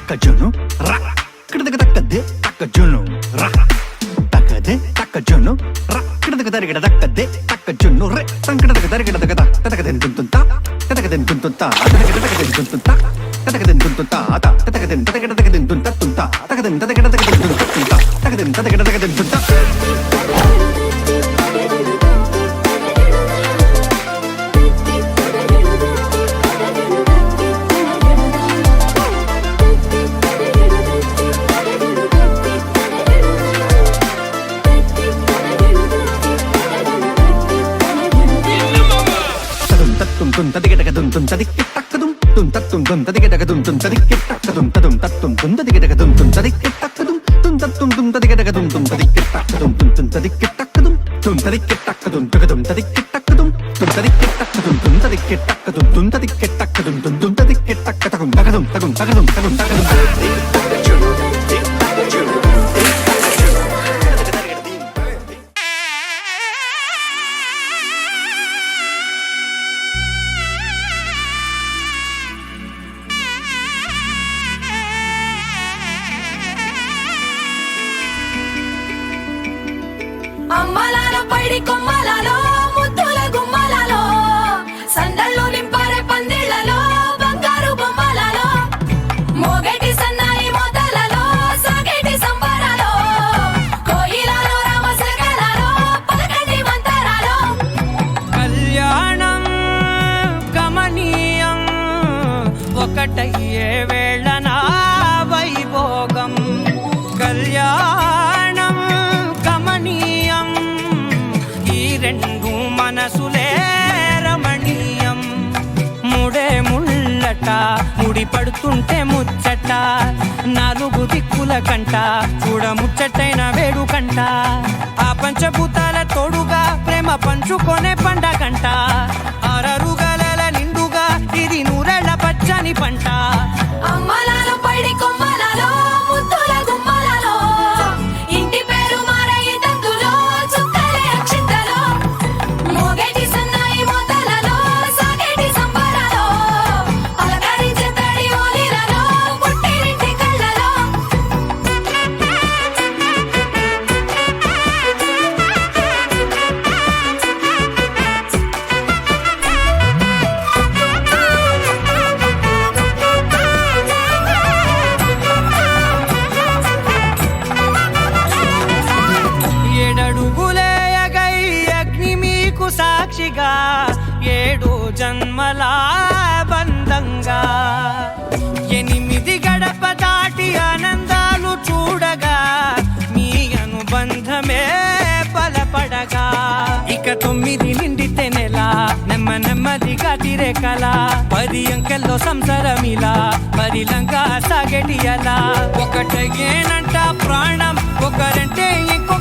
Takajunu, ra, kidakadakade, takajunu, ra, takade, takajunu, ra, kidakadakade, takajunu, re, tankadakadakadakada, takadakadin tuntunta, takadakadin tuntunta, takadakadin tuntunta, takadakadin tuntunta, takadakadin takadakadin tunta tunta, takadin takadakadin tunta tunta, takadin takadakadin tunta. Tum tadigadakadum tum tadikkitakadum tum tatum tum tadigadakadum tum tadikkitakadum tadum tatum tum tadigadakadum tum tadikkitakadum tum tatum tum tadigadakadum tum tadikkitakadum tum tadikkitakadum tum tadikkitakadum takadum tadikkitakadum tum tadikkitakadum tum tadikkitakadum tum tadikkitakadum tum tadikkitakadum takadum takadum takadum takadum takadum. అమ్మలాలో పైడి కొమ్మలాలో ముద్దుల గుమ్మలాలో సందళ్ళు నింపారే పందిళ్లలో బంగారు బొమ్మలాలో మోగేటి సన్నాయి మోతలలో సాగేటి సంబరాలో కోయిలలో రామసగలలో పలకండి మంతరాలో కళ్యాణం గమనీయం ఒకటయ్యే వేళనా వైభోగం కళ్యాణం గమనీయం ఈ రెండు మనసులే రమణీయం ముడే ముళ్ళట ముడి పడుతుంటే ముచ్చట నాలుగు దిక్కుల కంట చూడ ముచ్చటైన వేడుకంట ఆ పంచభూతాల తోడుగా ప్రేమ పంచుకొనే పండగంట ఆరరుగల నిండుగా ఇది నూరెళ్ళ పచ్చని పంట అమ్మలాలో పైడి కొమ్మలాలో ముద్దుల గుమ్మలాలో ఇంటి పేరు మారయి తందులో చుక్కలే అక్షింతలో మోగేటి సన్నాయి మోతలలో సాగేటి సంబరాలో అలకరించే తడి ఓలిలలో పుట్టినింటి కళ్ళలో ఏడడుగులేయగై అగ్ని మీకు సాక్షిగా ఏడు జన్మల బంధంగా ఎనిమిది గడప దాటి ఆనందాలు చూడగా మీ అనుబంధమే బలపడగా ఇక 9 నిండితే నెల నెమ్మదిగా తిరే కల 10 అంకెల్లో సంసారమిలా పరిలంగా సాగేటి అలా ఒకటేనంట ప్రాణం ఒకరంటే ఇంకో